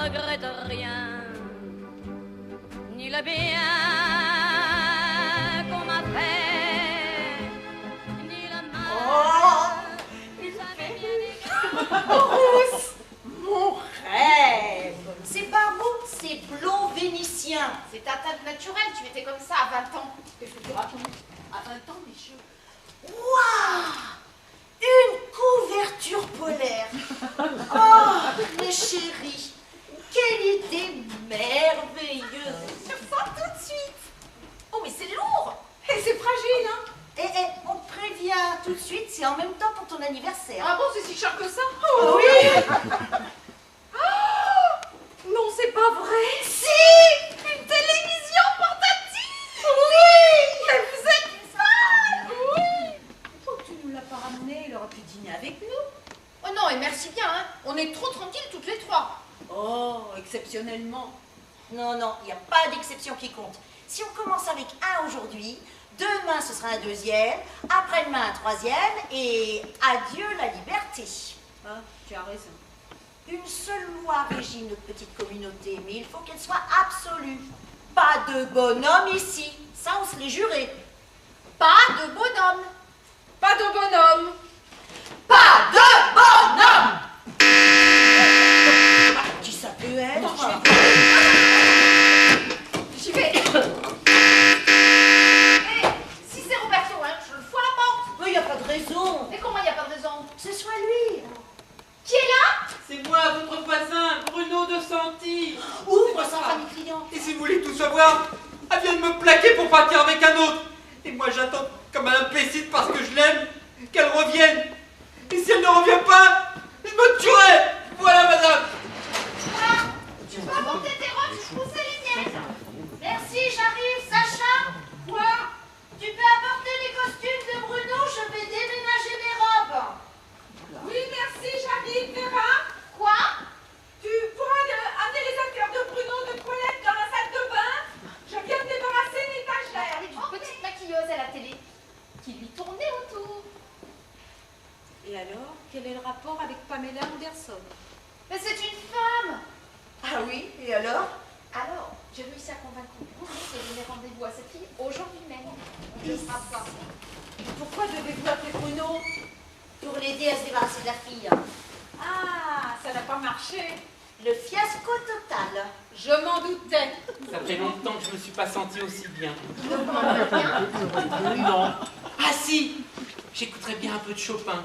regrette rien, ni le bien qu'on m'a fait, ni le mal. Rousse, mon rêve. C'est pas beau, c'est blond vénitien. C'est ta teinte naturelle, tu étais comme ça à 20 ans. Qu'est-ce que tu racontes? À 20 ans, Michel. Waouh! Une couverture polaire. Oh, mes chéris, quelle idée merveilleuse. Je sens tout de suite. Oh, mais c'est lourd. Et c'est fragile, hein. On te prévient tout de suite, c'est en même temps pour ton anniversaire. Ah bon, c'est si cher que ça? Oh, oui. Oh, non, c'est pas vrai. Si. Une télévision portative. Oui. Mais vous êtes folle. Oui. Pourquoi tu nous l'as pas ramené? Il aurait pu dîner avec nous. Oh non, et merci bien, hein. On est trop tranquilles toutes les trois. Oh, exceptionnellement. Non, non, il n'y a pas d'exception qui compte. Si on commence avec un aujourd'hui, demain ce sera un deuxième, après-demain un troisième, et adieu la liberté. Ah, tu as raison. Une seule loi régit notre petite communauté, mais il faut qu'elle soit absolue. Pas de bonhomme ici, ça on se l'est juré. Pas de bonhomme. Pas de bonhomme. Pas de bonhomme. Qui ça peut être? J'y vais. Si c'est Roberto, hein, je le fous à la porte. Mais il n'y a pas de raison. Mais comment il n'y a pas de raison? Ce soit lui. Qui est là? C'est moi, votre voisin, Bruno de Santi. Ouvre sans famille client. Et si vous voulez tout savoir, elle vient de me plaquer pour partir avec un autre. Et moi j'attends comme un imbécile parce que je l'aime, qu'elle revienne. Et si elle ne revient pas, je me tuerai. Voilà, madame. Tu peux monter tes robes, je pousse les miennes. Merci, j'arrive. Sacha? Quoi? Tu peux apporter les costumes de Bruno, je vais déménager mes robes. Oui, merci, j'arrive. Vera? Quoi? Tu pourras amener les affaires de Bruno de toilette dans la salle de bain? Je viens de débarrasser l'étagère. Elle est une petite maquilleuse à la télé qui lui tournait autour. Et alors, quel est le rapport avec Pamela Anderson? Mais c'est une femme. Ah oui, et alors? Alors, j'ai réussi à convaincre Bruno de donner rendez-vous à cette fille aujourd'hui même. Je ferai ça. Pourquoi devez-vous appeler Bruno? Pour l'aider à se débarrasser de la fille. Ah, ça n'a pas marché. Le fiasco total. Je m'en doutais. Ça fait longtemps que je me suis pas senti aussi bien. Bien. Non. Ah si, j'écouterais bien un peu de Chopin.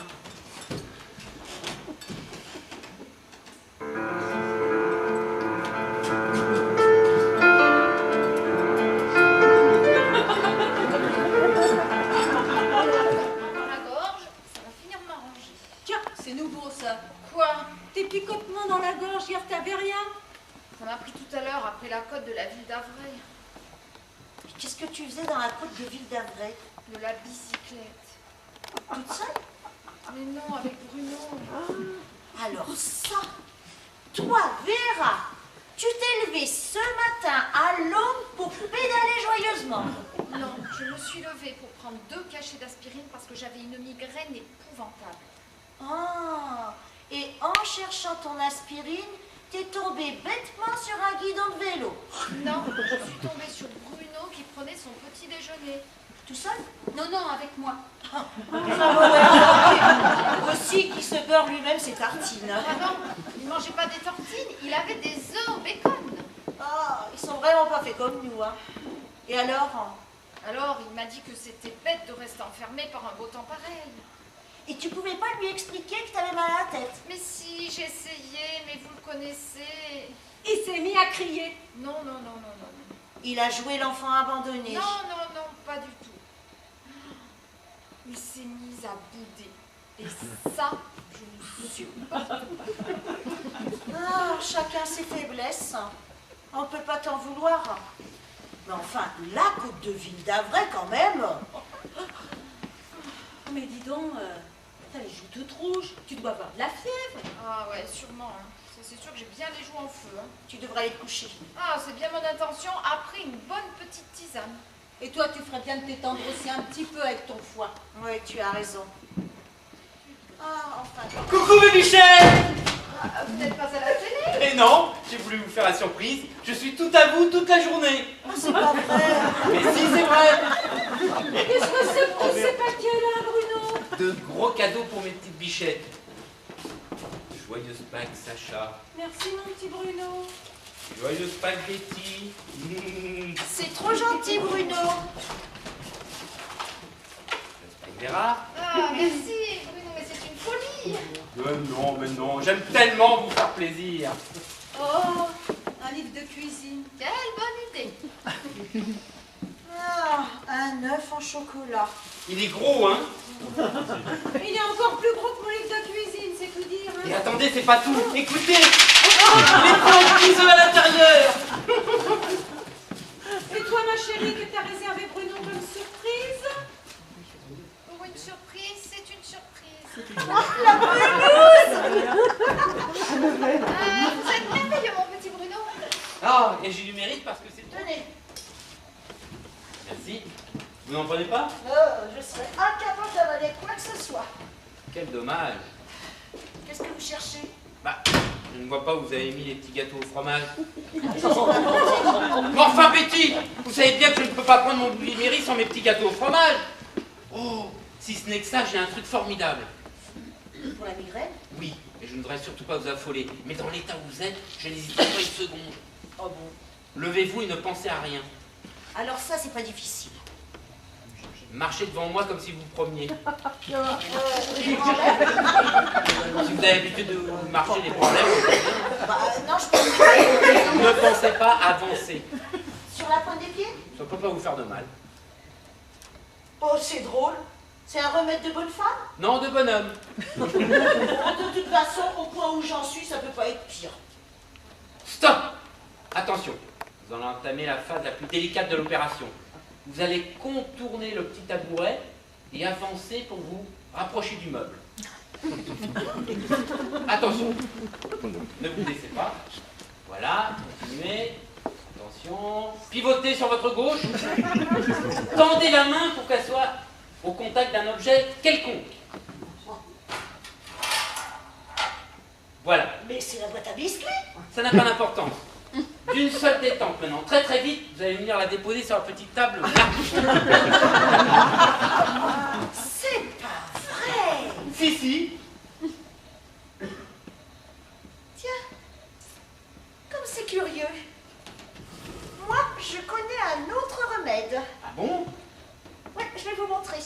Dans la gorge, ça va finir de m'arranger. Tiens, c'est nouveau ça. Quoi? Tes picotements dans la gorge, hier t'avais rien? Ça m'a pris tout à l'heure après la côte de la ville d'Avray. Mais qu'est-ce que tu faisais dans la côte de Ville d'Avray? De la bicyclette. Toute seule? Mais non, avec Bruno. Alors ça, toi, Vera, tu t'es levée ce matin à l'aube pour pédaler joyeusement. Non, je me suis levée pour prendre 2 cachets d'aspirine parce que j'avais une migraine épouvantable. Ah, et en cherchant ton aspirine, t'es tombée bêtement sur un guidon de vélo. Non, je suis tombée sur Bruno qui prenait son petit déjeuner. Tout seul? Non, non, avec moi. Aussi qui se beurre lui-même ses tartines. Ah non, il ne mangeait pas des tartines, il avait des œufs au bacon. Ah, ils sont vraiment pas faits comme nous, hein. Et alors? Alors, il m'a dit que c'était bête de rester enfermé par un beau temps pareil. Et tu pouvais pas lui expliquer que t'avais mal à la tête? Mais si, j'ai essayé, mais vous le connaissez. Il s'est mis à crier. Non, non, non, non, non. Il a joué l'enfant abandonné. Non, non, non, pas du tout. Il s'est mis à bouder. Et ça, je ne supporte pas. Ah, chacun ses faiblesses. On peut pas t'en vouloir. Mais enfin, la côte de Ville d'Avray quand même. Mais dis donc, t'as les joues toutes rouges. Tu dois avoir de la fièvre. Ah ouais, sûrement. Hein. Ça, c'est sûr que j'ai bien les joues en feu. Hein. Tu devrais aller te coucher. Ah, c'est bien mon intention après une bonne petite tisane. Et toi, tu ferais bien de t'étendre aussi un petit peu avec ton foie. Oui, tu as raison. Ah, enfin. Coucou mes Michel. Ah, vous n'êtes pas à la télé? Et non, j'ai voulu voulu vous faire la surprise. Je suis tout à vous toute la journée. Oh, c'est pas vrai. Mais si, c'est vrai. Qu'est-ce que c'est pour ces paquets-là, Bruno? De gros cadeaux pour mes petites bichettes. Joyeuse Pâques, Sacha. Merci, mon petit Bruno. Joyeuse Pâques, Betty. C'est trop gentil, Bruno. Vera. Ah, merci, Bruno, mais c'est une folie. Mais non, j'aime tellement vous faire plaisir. Oh, un livre de cuisine. Quelle bonne idée. Ah, un œuf en chocolat. Il est gros, hein? Il est encore plus gros que mon livre de cuisine, c'est tout dire. Et Hein. attendez, c'est pas tout. Écoutez, les plantes œufs à l'intérieur. Et toi, ma chérie, que t'as réservé Bruno comme surprise? Pour une surprise, c'est une surprise. Vous êtes merveilleux, mon petit Bruno. Ah, et j'ai du mérite parce que c'est... Tenez, Merci. Vous n'en prenez pas? je serais incapable d'avaler quoi que ce soit. Quel dommage. Qu'est-ce que vous cherchez? Bah, je ne vois pas où vous avez mis les petits gâteaux au fromage. Mais enfin, Betty, vous savez bien que je ne peux pas prendre mon Blueberry sans mes petits gâteaux au fromage. Oh, si ce n'est que ça, j'ai un truc formidable. Pour la migraine? Oui, et je ne voudrais surtout pas vous affoler. Mais dans l'état où vous êtes, je n'hésite pas une seconde. Oh bon. Levez-vous et ne pensez à rien. Alors ça, c'est pas difficile. Marchez devant moi comme si vous promeniez. Je m'enlève. Si vous avez l'habitude de marcher les problèmes, Bah, non, je pense pas. ne pensez pas avancer. Sur la pointe des pieds? Ça ne peut pas vous faire de mal. Oh, c'est drôle. C'est un remède de bonne femme? Non, de bonhomme. Oh, de toute façon, au point où j'en suis, ça peut pas être pire. Stop! Attention, vous allez entamer la phase la plus délicate de l'opération. Vous allez contourner le petit tabouret et avancer pour vous rapprocher du meuble. Attention, ne vous laissez pas. Voilà, continuez. Attention, pivotez sur votre gauche. Tendez la main pour qu'elle soit au contact d'un objet quelconque. Voilà. Mais c'est la boîte à biscuits. Ça n'a pas d'importance. D'une seule détente maintenant. Très très vite, vous allez venir la déposer sur la petite table là. C'est pas vrai. Si, si. Tiens, comme c'est curieux. Moi, je connais un autre remède. Ah bon? Ouais, je vais vous montrer.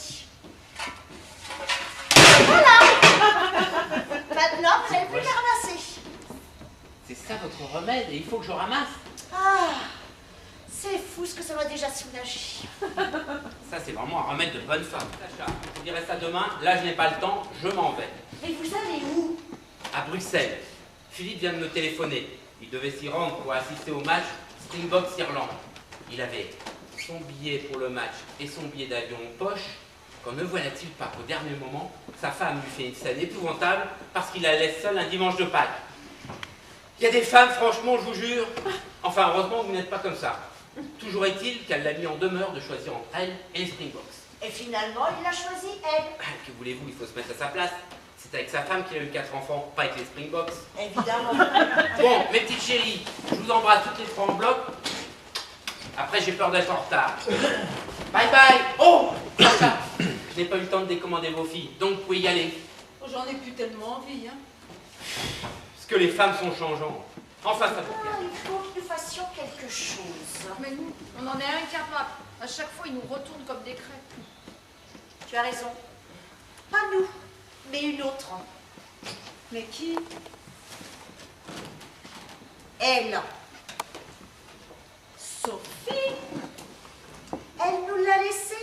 Voilà. Maintenant, vous n'avez plus qu'à ramasser. C'est ça votre remède et il faut que je ramasse. Ah, c'est fou ce que ça m'a déjà soulagé. Ça c'est vraiment un remède de bonne femme. Sacha, je vous dirai ça demain. Là je n'ai pas le temps, je m'en vais. Mais vous allez où? À Bruxelles. Philippe vient de me téléphoner. Il devait s'y rendre pour assister au match Springboks-Irlande. Il avait son billet pour le match et son billet d'avion en poche. Quand ne voilà-t-il pas qu'au dernier moment, sa femme lui fait une scène épouvantable parce qu'il la laisse seule un dimanche de Pâques. Il y a des femmes, franchement, je vous jure. Enfin, heureusement, vous n'êtes pas comme ça. Toujours est-il qu'elle l'a mis en demeure de choisir entre elle et les Springboks. Et finalement, il a choisi elle. Que voulez-vous, il faut se mettre à sa place. C'est avec sa femme qu'il a eu 4 enfants, pas avec les Springboks. Évidemment. Bon, mes petites chéries, je vous embrasse toutes les 3 en bloc. Après, j'ai peur d'être en retard. Bye bye. Oh, Sacha, je n'ai pas eu le temps de décommander vos filles, donc vous pouvez y aller. J'en ai plus tellement envie, hein. Parce que les femmes sont changeantes. Enfin, ça vous plaît. Ah, il faut que nous fassions quelque chose. Mais nous, on en est incapables. À chaque fois, ils nous retournent comme des crêpes. Tu as raison. Pas nous, mais une autre. Mais qui? Elle. Sophie. Elle nous l'a laissé.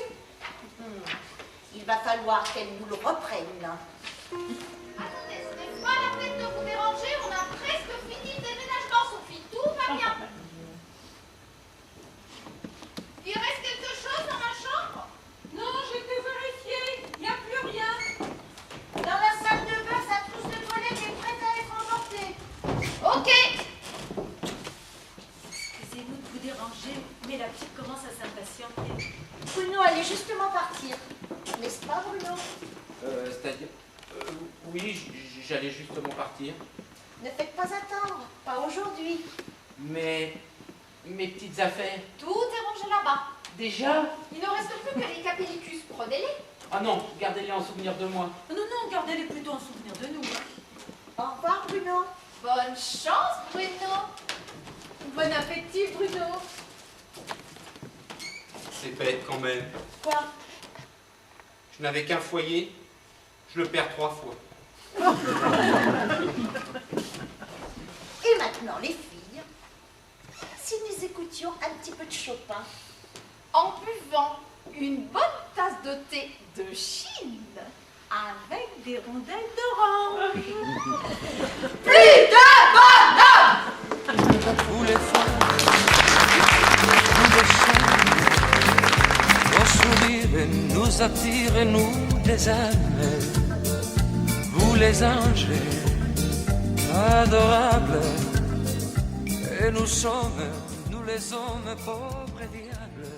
Il va falloir qu'elle nous le reprenne. Attendez, ce n'est pas la peine de vous déranger. On a presque fini le déménagement, Sophie. Tout va bien. Il reste quelque chose dans ma chambre? Non, j'ai été vérifiée. Il n'y a plus rien. Dans la salle de bain, sa trousse de toilette est prête à être emportée. Ok. Excusez-nous de vous déranger, mais la petite commence à s'impatienter. Bruno allait justement partir. N'est-ce pas, Bruno? C'est-à-dire... oui, j'allais justement partir. Ne faites pas attendre. Pas aujourd'hui. Mais mes petites affaires. Tout est rangé là-bas. Déjà? Il ne reste plus que les capellicus. Prenez-les. Ah non, gardez-les en souvenir de moi. Non, non, gardez-les plutôt en souvenir de nous. Au revoir, Bruno. Bonne chance, Bruno. Bon appétit, Bruno. C'est bête quand même. Quoi? Je n'avais qu'un foyer, je le perds 3 fois. Et maintenant, les filles, si nous écoutions un petit peu de Chopin. En buvant une bonne tasse de thé de Chine. Avec des rondelles d'orange. Plus de bonhomme! Tous les femmes, tous les chants, vos sourires nous attirent et nous les aiment. Vous les anges, adorables, et nous sommes, nous les hommes pauvres et diables.